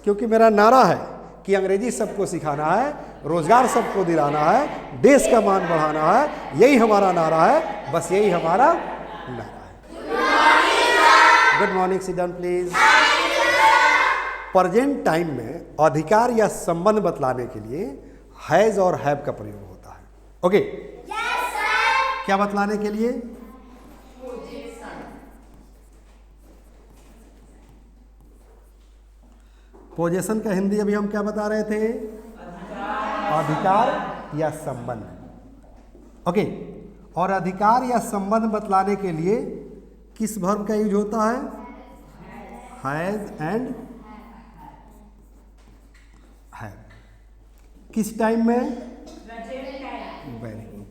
क्योंकि मेरा नारा है कि अंग्रेजी सबको सिखाना है, रोजगार सबको दिलाना है, देश का मान बढ़ाना है, यही हमारा नारा है, बस यही हमारा नारा है। Good morning, sit down please. Present time में अधिकार या संबंध बतलाने के लिए हैज और हैव का प्रयोग होता है। ओके, क्या बतलाने के लिए? पोजेशन का हिंदी अभी हम क्या बता रहे थे? अधिकार या संबंध। ओके, और अधिकार या संबंध बतलाने के लिए किस वर्ब का यूज होता है? Has and have. किस टाइम में? Very good,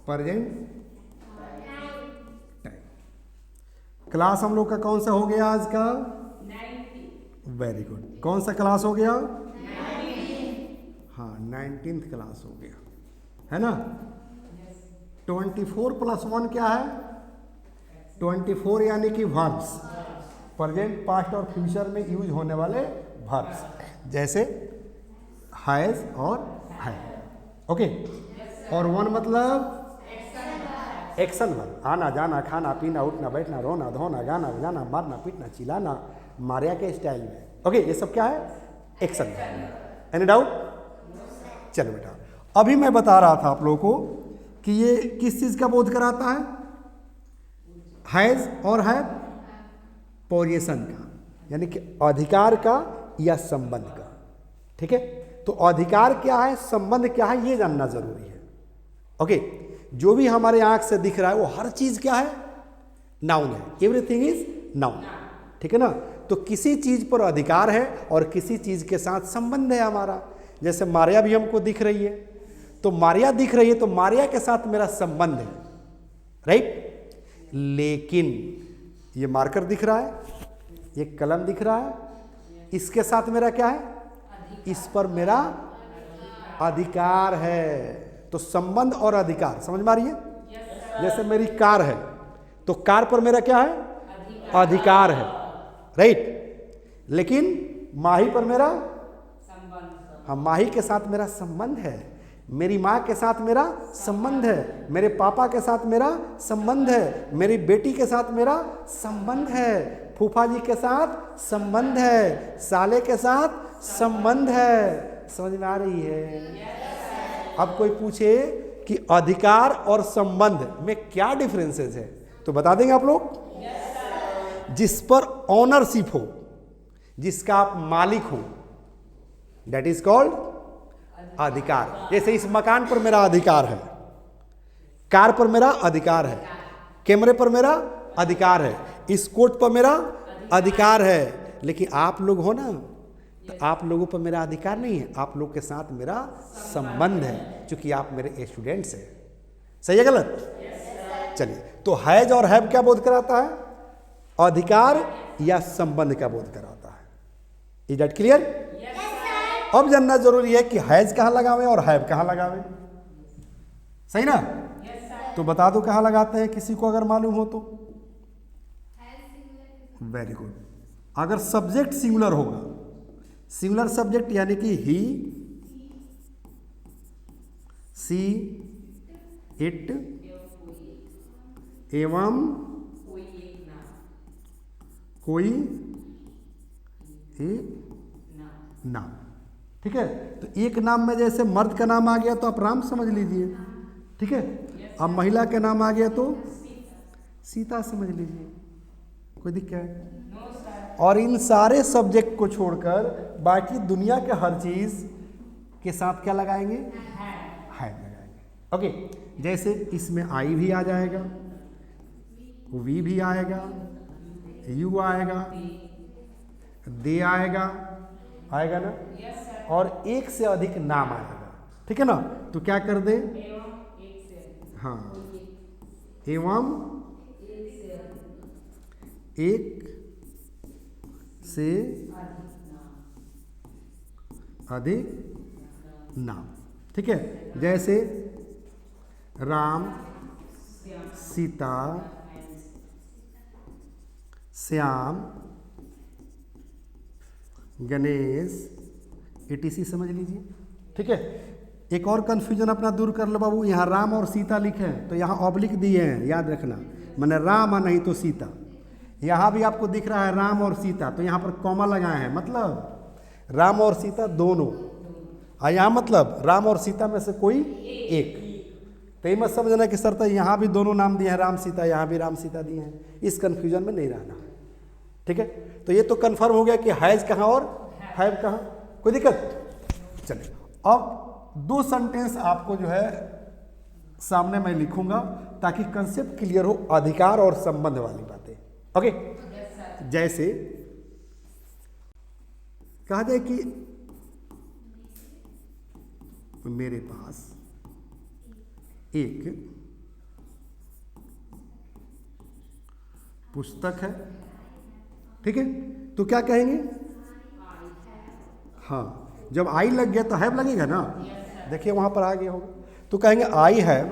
present time. Class हम लोग का कौन सा हो गया आज का? Very good. कौन सा क्लास हो गया? 19। हाँ, 19th क्लास हो गया, है ना? 24 + 1 क्या है? 24 यानी कि वर्ब्स, प्रेजेंट, पास्ट और फ्यूचर में यूज होने वाले वर्ब्स, जैसे हैज और हैव। ओके, और 1 मतलब एक्शन वर्ब, आना जाना, खाना पीना, उठना बैठना, रोना धोना, गाना बजाना, मारना पीटना, चिल्लाना, मारिया के स्टाइल में। ओके, ये सब क्या है? Action verb. Any doubt? चलो बेटा, अभी मैं बता रहा था आप लोगों को कि ये किस चीज का बोध कराता है? हैज और हैव पोजीशन का, यानी कि अधिकार का या संबंध का। ठीक है, तो अधिकार क्या है, संबंध क्या है, ये जानना जरूरी है। ओके, जो भी हमारे आंख से दिख रहा है वो हर चीज क्या है? नाउन है। Everything is noun. ठीक है ना? तो किसी चीज पर अधिकार है और किसी चीज के साथ संबंध है हमारा। जैसे मारिया भी हमको दिख रही है, तो मारिया दिख रही है तो मारिया के साथ मेरा संबंध है, राइट? लेकिन ये मार्कर दिख रहा है, ये कलम दिख रहा है, इसके साथ मेरा क्या है? इस पर मेरा अधिकार है। तो संबंध और अधिकार समझ में आ रही है? जैसे मेरी कार है तो कार पर मेरा क्या है? अधिकार है, राइट? लेकिन माही पर मेरा संबंध। हाँ, माही के साथ मेरा संबंध है, मेरी माँ के साथ मेरा संबंध है, मेरे पापा के साथ मेरा संबंध है, मेरी बेटी के साथ मेरा संबंध है, फूफा जी के साथ संबंध है, साले के साथ संबंध है। समझ में आ रही है? अब कोई पूछे कि अधिकार और संबंध में क्या डिफरेंसेस है तो बता देंगे आप लोग? जिस पर ऑनरशिप हो, जिसका आप मालिक हो, दैट इज कॉल्ड अधिकार। जैसे इस मकान पर मेरा अधिकार है, कार पर मेरा अधिकार है, कैमरे पर मेरा अधिकार है, इस कोट पर मेरा अधिकार है। लेकिन आप लोग हो ना, तो आप लोगों पर मेरा अधिकार नहीं है, आप लोग के साथ मेरा संबंध है, क्योंकि आप मेरे स्टूडेंट्स हैं। सही है गलत? चलिए, तो हैज और हैव क्या बोध कराता है? अधिकार या संबंध का बोध कराता है। Is that clear? अब जानना जरूरी है कि हैज कहाँ लगावे और हैव कहाँ लगावे। सही ना? तो बता दो कहाँ लगाते हैं, किसी को अगर मालूम हो तो। Very good. अगर सब्जेक्ट सिंगुलर होगा, सिंगुलर सब्जेक्ट यानी कि ही, सी, इट एवं कोई एक नाम। ठीक है, तो एक नाम में जैसे मर्द का नाम आ गया तो आप राम समझ लीजिए। ठीक है, अब महिला का नाम आ गया तो सीता समझ लीजिए। कोई दिक्कत है? और इन सारे सब्जेक्ट को छोड़कर बाकी दुनिया के हर चीज के साथ क्या लगाएंगे? हैव लगाएंगे। ओके, जैसे इसमें आई भी आ जाएगा, वी भी आएगा, यू आएगा, दे आएगा, आएगा ना? और एक से अधिक नाम आएगा। ठीक है ना? तो क्या कर दे? हाँ, एवं एक से अधिक नाम। ठीक है, जैसे राम, सीता, श्याम, गणेश etc समझ लीजिए। ठीक है, एक और कन्फ्यूजन अपना दूर कर लो बाबू, यहाँ राम और सीता लिखे हैं तो यहाँ ऑब्लिक दिए हैं, याद रखना, मैंने राम नहीं तो सीता। यहाँ भी आपको दिख रहा है राम और सीता, तो यहाँ पर कॉमा लगाए हैं, मतलब राम और सीता दोनों, और यहाँ मतलब राम और सीता में से कोई एक। तो ये मत समझना कि सर तो यहाँ भी दोनों नाम दिए हैं राम सीता, यहाँ भी राम सीता दिए हैं, इस कन्फ्यूजन में नहीं रहना। ठीक है, तो ये तो कन्फर्म हो गया कि हैज कहाँ और हैव कहाँ, कोई दिक्कत। चलिए, अब दो सेंटेंस आपको जो है सामने मैं लिखूंगा ताकि कंसेप्ट क्लियर हो, अधिकार और संबंध वाली बातें। ओके, जैसे कहा जाए कि मेरे पास एक पुस्तक है, ठीक है, तो क्या कहेंगे, हाँ, जब आई लग गया तो हैव लगेगा ना, देखिए वहां पर आ गया होगा, तो कहेंगे आई हैव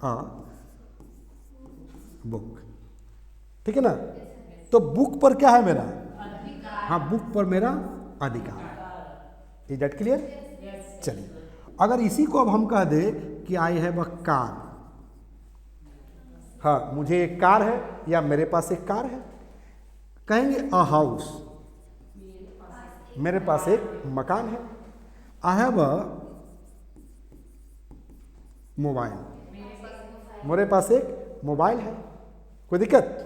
अ बुक। ठीक है ना, तो बुक पर क्या है मेरा, हाँ, बुक पर मेरा अधिकार। Is that clear? चलिए, अगर इसी को अब हम कह दे कि आई हैव अ कार, हाँ, मुझे एक कार है या मेरे पास एक कार है, कहेंगे अ हाउस, मेरे पास एक मकान है। आई हैव अ मोबाइल, मेरे पास एक मोबाइल है। कोई दिक्कत?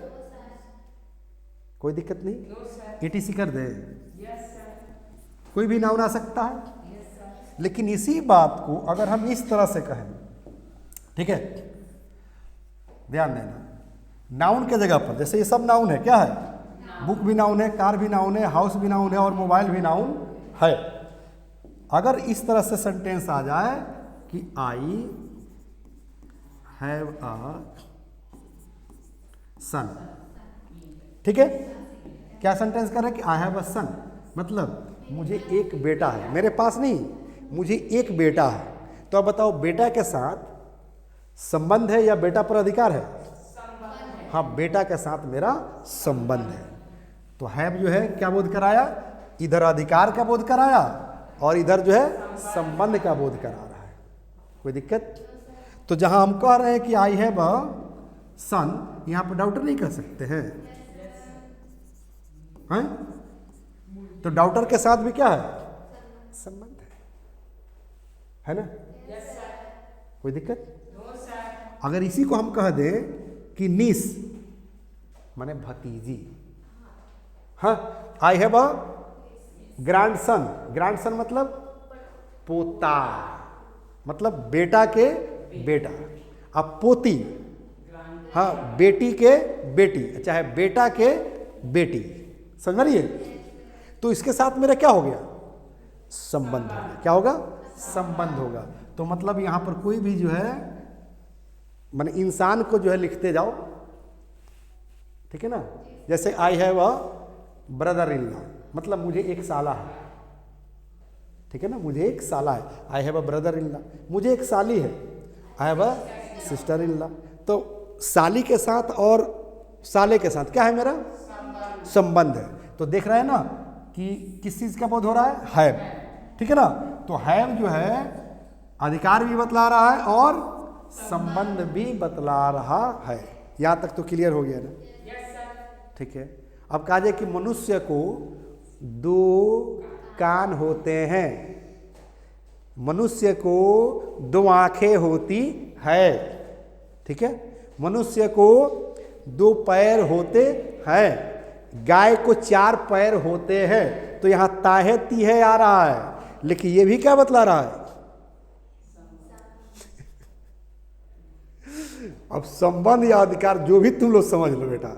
कोई दिक्कत नहीं, ETC कर दे, कोई भी नाउन आ सकता है। लेकिन इसी बात को अगर हम इस तरह से कहें, ठीक है, ध्यान देना, नाउन के जगह पर, जैसे ये सब नाउन है, क्या है, बुक भी नाउन है, कार भी नाउन है, हाउस भी नाउन है और मोबाइल भी नाउन है। अगर इस तरह से सेंटेंस आ जाए कि आई हैव अ सन, ठीक है, क्या सेंटेंस कर रहे हैं कि आई हैव अ सन, मतलब मुझे एक बेटा है, मेरे पास नहीं, मुझे एक बेटा है। तो अब बताओ, बेटा के साथ संबंध है या बेटा पर अधिकार है? हाँ, बेटा के साथ मेरा संबंध है। तो हैव जो है क्या बोध कराया, इधर अधिकार का बोध कराया और इधर जो है संबंध का बोध करा रहा है। कोई दिक्कत? तो जहां हम कह रहे हैं कि आई हैव अ सन, यहां पर डाउटर नहीं कह सकते हैं, हैं? तो डाउटर के साथ भी क्या है, संबंध है ना? कोई दिक्कत? अगर इसी को हम कह दें कि नीस माने भतीजी, हाँ, I have a grandson, grandson मतलब पोता, मतलब बेटा के बेटा। अब पोती, हाँ, बेटी के बेटी, चाहे बेटा के बेटी, समझ रही है? तो इसके साथ मेरा क्या हो गया, संबंध हो गया। क्या होगा, संबंध होगा। तो मतलब यहां पर कोई भी जो है, माने इंसान को जो है लिखते जाओ, ठीक है ना। जैसे I have a brother in law, मतलब मुझे एक साला है, ठीक है ना, मुझे एक साला है। I have a brother in law, मुझे एक साली है। I have a sister in law. तो साली के साथ और साले के साथ क्या है मेरा, संबंध है। तो देख रहे हैं ना कि किस चीज का बोध हो रहा है, हैव, ठीक है ना। तो हैव जो है अधिकार भी बतला रहा है और संबंध भी बतला रहा है। यहां तक तो क्लियर हो गया ना? ठीक है। अब कहा जाए कि मनुष्य को दो कान होते हैं, मनुष्य को दो आंखें होती है, ठीक है, मनुष्य को दो पैर होते हैं, गाय को चार पैर होते हैं। तो यहां ताहे तीहे आ रहा है, लेकिन ये भी क्या बतला रहा है, अब संबंध या अधिकार जो भी तुम लोग समझ लो बेटा,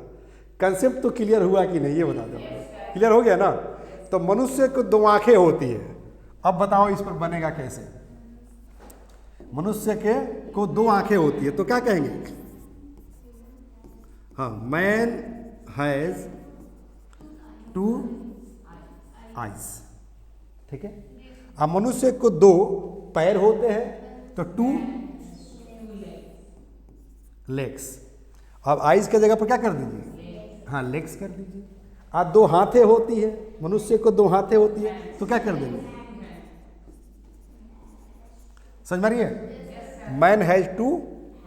कंसेप्ट तो क्लियर हुआ कि नहीं ये बता दो। क्लियर हो गया ना? तो मनुष्य को दो आंखें होती है। अब बताओ इस पर बनेगा कैसे। मनुष्य के को दो आंखें होती है तो क्या कहेंगे, हाँ, मैन हैज टू आइज, ठीक है। अब मनुष्य को दो पैर होते हैं तो टू लेग्स। अब आइज के जगह पर क्या कर दीजिए, हाँ, लेग्स कर दीजिए। दो हाथें होती है, मनुष्य को दो हाथें होती है, तो क्या कर देंगे? समझ में आ रही है? मैन हैज टू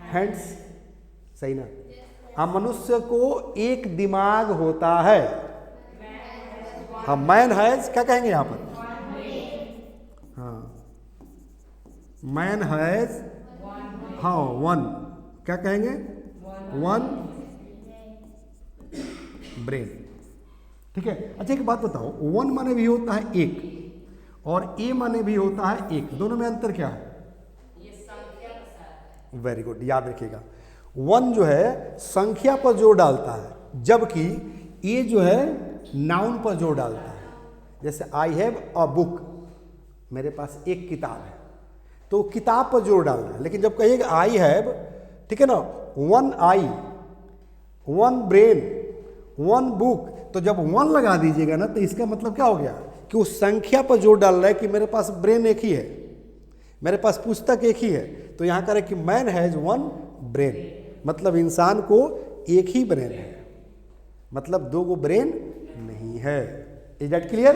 हैंड्स, सही ना? अब मनुष्य को एक दिमाग होता है। हाँ, मैन हैज क्या कहेंगे यहाँ पर? हाँ, मैन हैज, हाँ वन, क्या कहेंगे? One brain. ठीक है। अच्छा एक बात बताओ, वन माने भी होता है एक और ए माने भी होता है एक, दोनों में अंतर क्या है? वेरी गुड, याद रखिएगा। वन जो है संख्या पर जोर डालता है, जबकि ए जो है नाउन पर जोर डालता है। जैसे आई हैव अ बुक, मेरे पास एक किताब है, तो किताब पर जोर डालना है। लेकिन जब कहिएगा आई हैव, ठीक है ना, वन आई, वन ब्रेन, वन बुक, तो जब वन लगा दीजिएगा ना, तो इसका मतलब क्या हो गया कि उस संख्या पर जोर डाल रहा है कि मेरे पास ब्रेन एक ही है, मेरे पास पुस्तक एक ही है। तो यहाँ करें कि मैन हैज वन ब्रेन, मतलब इंसान को एक ही ब्रेन है, मतलब दो गो ब्रेन नहीं है। Is that clear?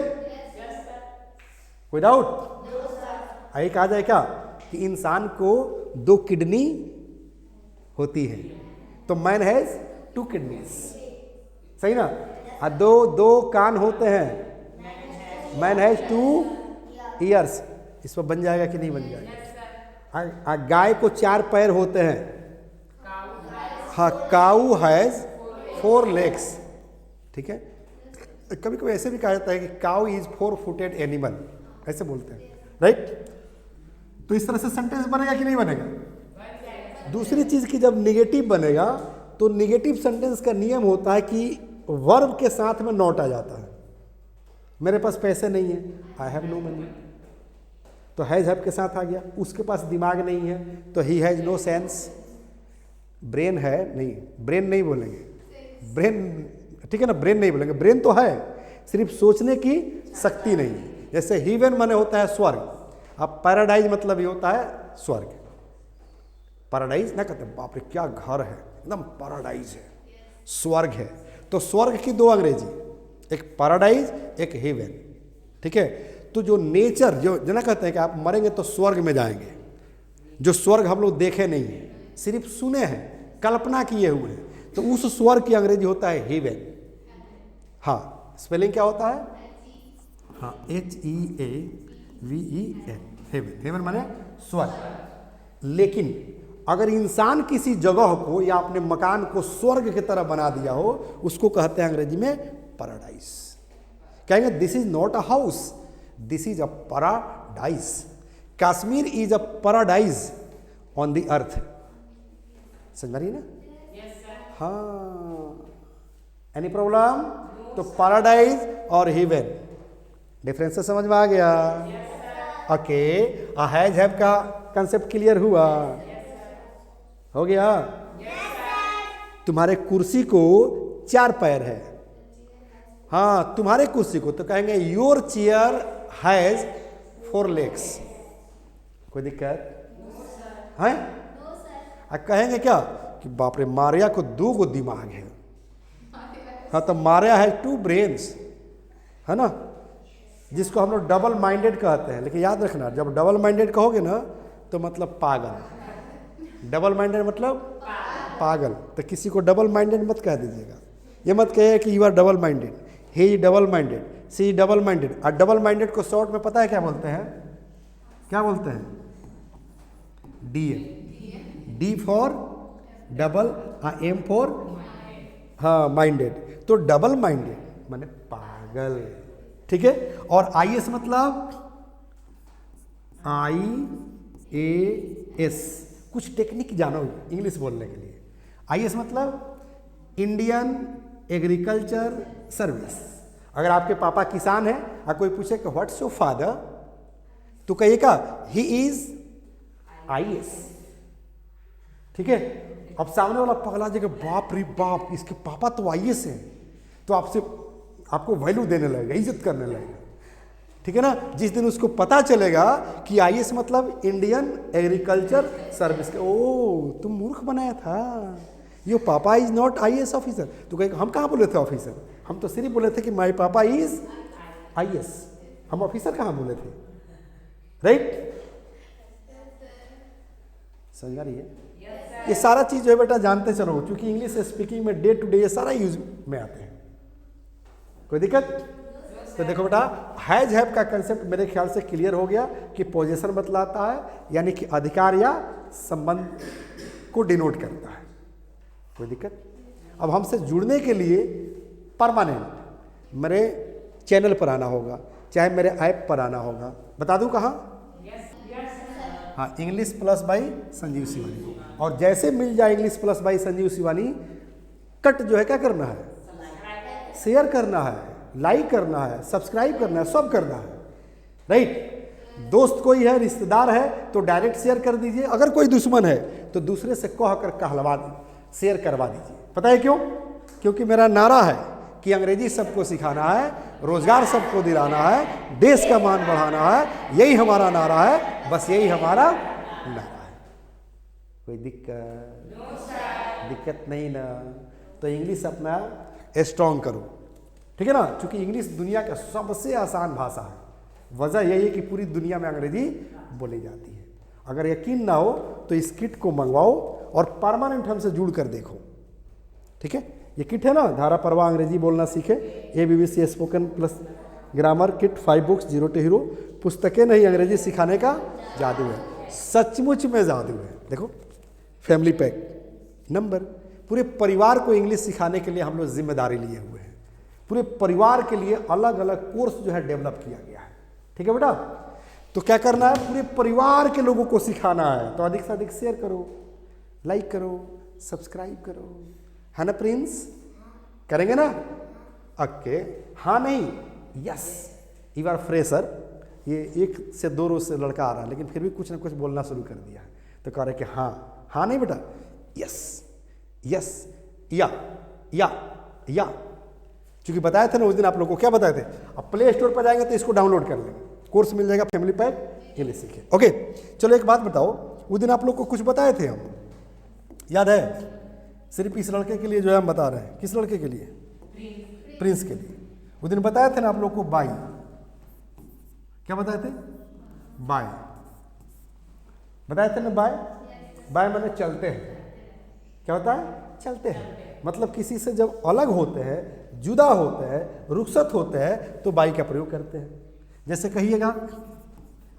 कोई डाउट? एक आ जाए क्या कि इंसान को दो किडनी होती है, तो मैन हैज टू किडनीज, सही ना? दो कान होते हैं, मैन हैज टू ईयर्स। इस पर बन जाएगा कि नहीं बन जाएगा? गाय को चार पैर होते हैं, हाँ, काऊ हैज फोर लेग्स। ठीक है। कभी कभी ऐसे भी कहा जाता है कि काऊ इज फोर फुटेड एनिमल, ऐसे बोलते हैं, राइट? तो इस तरह से सेंटेंस बनेगा कि नहीं बनेगा? दूसरी चीज की जब निगेटिव बनेगा तो निगेटिव सेंटेंस का नियम होता है कि वर्ब के साथ में नॉट आ जाता है। मेरे पास पैसे नहीं है, आई हैव नो मनी, तो हैज हैव के साथ आ गया। उसके पास दिमाग नहीं है, तो he has no sense. Brain है नहीं, ब्रेन नहीं बोलेंगे, ब्रेन, ठीक है ना, ब्रेन नहीं बोलेंगे, ब्रेन तो है, सिर्फ सोचने की शक्ति नहीं है। जैसे हीवन माने होता है स्वर्ग, अब पैराडाइज मतलब ये होता है स्वर्ग। पैराडाइज ना कहते बाप रे क्या घर है, एकदम पैराडाइज है, स्वर्ग है। तो स्वर्ग की दो अंग्रेजी, एक पैराडाइज, एक हेवन। ठीक है। तो जो नेचर, जो जना कहते हैं कि आप मरेंगे तो स्वर्ग में जाएंगे, जो स्वर्ग हम लोग देखे नहीं है, सिर्फ सुने हैं, कल्पना किए हुए हैं, तो उस स्वर्ग की अंग्रेजी होता है हेवन। हाँ, स्पेलिंग क्या होता है? हाँ, HEAVEN, हेवन। हेवन माने स्वर्ग। लेकिन अगर इंसान किसी जगह को या अपने मकान को स्वर्ग की तरह बना दिया हो, उसको कहते हैं अंग्रेजी में पैराडाइज। कहेंगे this is not a house, this is a paradise. Kashmir is a paradise on the earth. समझ रही ना? हाँ, एनी प्रॉब्लम? तो पैराडाइज और हेवन डिफरेंस समझ में आ गया? ओके, हैज हैव का कंसेप्ट क्लियर हुआ? हो गया? तुम्हारे कुर्सी को चार पैर है, हाँ, तुम्हारे कुर्सी को, तो कहेंगे your chair has four legs. कोई दिक्कत है? कहेंगे क्या कि बाप रे मारिया को दो गो दिमाग है, हाँ, तो मारिया है टू ब्रेन्स, है ना, जिसको हम लोग डबल माइंडेड कहते हैं। लेकिन याद रखना, जब डबल माइंडेड कहोगे ना तो मतलब पागल। डबल माइंडेड मतलब पागल। तो किसी को डबल माइंडेड मत कह दीजिएगा। ये मत कहिए कि you are double minded, he is double minded, she is double minded. और डबल माइंडेड को शॉर्ट में पता है क्या बोलते हैं? क्या बोलते हैं? D. D for double, M for, हाँ, माइंडेड। तो डबल माइंडेड माने पागल। ठीक है। और IS मतलब IAS। कुछ टेक्निक जानो इंग्लिश बोलने के लिए। IS मतलब इंडियन एग्रीकल्चर सर्विस। अगर आपके पापा किसान हैं और कोई पूछे कि व्हाट्स योर फादर, तो कहिएगा ही इज IAS। ठीक है। अब सामने वाला पगला जी, बाप रे बाप, इसके पापा तो IAS हैं, तो आपको वैल्यू देने लगेगा, इज्जत करने लगेगा। ठीक है ना। जिस दिन उसको पता चलेगा कि IAS मतलब इंडियन एग्रीकल्चर सर्विस, ओ तुम मूर्ख बनाया था, योर पापा इज नॉट IAS ऑफिसर, तो कहेगा हम कहाँ बोले थे ऑफिसर, हम तो सिर्फ बोले थे कि माई पापा इज IAS, हम ऑफिसर कहाँ बोले थे, राइट? समझ आ रही है? ये सारा चीज जो है बेटा जानते चलो, क्योंकि इंग्लिश स्पीकिंग में डे टू डे ये सारा यूज में आते हैं। कोई दिक्कत? तो देखो बेटा, हैज हैव का कंसेप्ट मेरे ख्याल से क्लियर हो गया कि पोजीशन बतलाता है, यानी कि अधिकार या संबंध को डिनोट करता है। कोई दिक्कत? अब हमसे जुड़ने के लिए परमानेंट मेरे चैनल पर आना होगा, चाहे मेरे ऐप पर आना होगा। बता दूं कहाँ? हाँ, English plus by Sanjeev Shivani. और जैसे मिल जाए English plus by Sanjeev Shivani, cut जो है क्या करना है? शेयर करना है, लाइक करना है, सब्सक्राइब करना है, सब करना है, राइट? दोस्त कोई है, रिश्तेदार है तो डायरेक्ट शेयर कर दीजिए, अगर कोई दुश्मन है तो दूसरे से कह कर कहलवा शेयर करवा दीजिए। पता है क्यों? क्योंकि मेरा नारा है कि अंग्रेजी सबको सिखाना है, रोजगार सबको दिलाना है, देश का मान बढ़ाना है, यही हमारा नारा है, बस यही हमारा नारा है। कोई दिक्कत नहीं ना? तो इंग्लिश अपना स्ट्रॉन्ग करो, ठीक है ना? क्योंकि इंग्लिश दुनिया का सबसे आसान भाषा है। वजह यही है कि पूरी दुनिया में अंग्रेजी बोली जाती है। अगर यकीन ना हो तो इस किट को मंगवाओ और परमानेंट हमसे जुड़ कर देखो, ठीक है? ये किट है ना, धारा परवा अंग्रेजी बोलना सीखे, ABBC spoken plus grammar kit 5 books, 0 to hero. पुस्तकें नहीं, अंग्रेजी सिखाने का जादू है, सचमुच में जादू है। देखो, फैमिली पैक नंबर, पूरे परिवार को इंग्लिश सिखाने के लिए हम लोग जिम्मेदारी लिए हुए हैं। पूरे परिवार के लिए अलग अलग कोर्स जो है डेवलप किया गया है, ठीक है बेटा? तो क्या करना है? पूरे परिवार के लोगों को सिखाना है। तो अधिक से अधिक शेयर करो, लाइक करो, सब्सक्राइब करो, है ना प्रिंस? करेंगे ना? ओके, हाँ नहीं, यस, यू आर फ्रेशर। ये 1 से 2 रोज से लड़का आ रहा है, लेकिन फिर भी कुछ ना कुछ बोलना शुरू कर दिया है। तो कह रहे कि हाँ, हाँ नहीं बेटा, यस, यस, या। क्योंकि बताया था ना उस दिन आप लोगों को, क्या बताए थे? अब प्ले स्टोर पर जाएंगे तो इसको डाउनलोड कर लेंगे, कोर्स मिल जाएगा फैमिली पैक इंग्लिश सीखे। ओके, चलो एक बात बताओ, उस दिन आप लोग को कुछ बताए थे हम, याद है? सिर्फ इस लड़के के लिए जो है हम बता रहे हैं। किस लड़के के लिए? प्रिंस के लिए। उस दिन बताए थे ना आप लोग को बाय। क्या बताए थे? बाय बताए थे ना? बाय माने चलते हैं। क्या होता है? चलते हैं। मतलब किसी से जब अलग होते हैं, जुदा होते हैं, रुखसत होते हैं, तो बाय का प्रयोग करते हैं। जैसे कहिएगा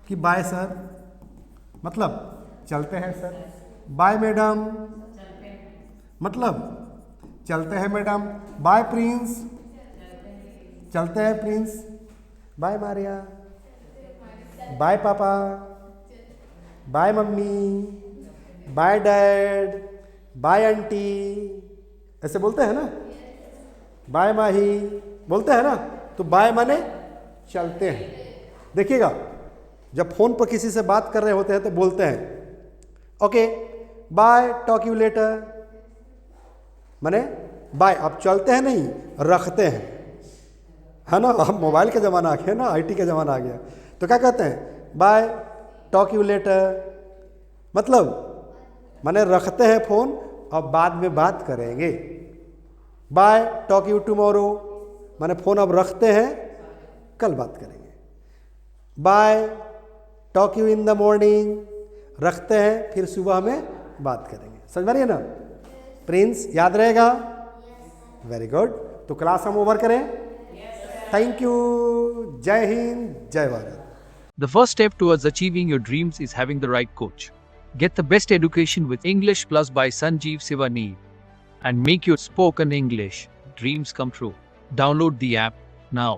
कि बाय सर, मतलब चलते हैं सर। बाय मैडम, मतलब चलते हैं मैडम। बाय प्रिंस, चलते हैं Prince. Bye Maria, bye papa, bye mummy, bye dad, bye aunty, ऐसे बोलते हैं ना? बाय माही बोलते हैं ना? तो बाय माने चलते हैं। देखिएगा, जब फोन पर किसी से बात कर रहे होते हैं तो बोलते हैं okay bye, talk you later, माने बाय। अब चलते हैं नहीं, रखते हैं, है ना? अब मोबाइल का ज़माना आ गया ना, IT का ज़माना आ गया, तो क्या कहते हैं? बाय, टॉक यू लेटर, मतलब माने रखते हैं फ़ोन, अब बाद में बात करेंगे। बाय, टॉक यू टुमारो, माने फ़ोन अब रखते हैं, कल बात करेंगे। Bye, talk you in the morning, रखते हैं, फिर सुबह में बात करेंगे। समझ में रही है ना? प्रिंस, याद रहेगा? Very good. तो क्लास हम ओवर करें? Thank you. जय हिंद, जय Bharat. The first step towards achieving your dreams is having the right coach. Get the best education with English Plus by Sanjeev Sivani and make your spoken English dreams come true. Download the app now.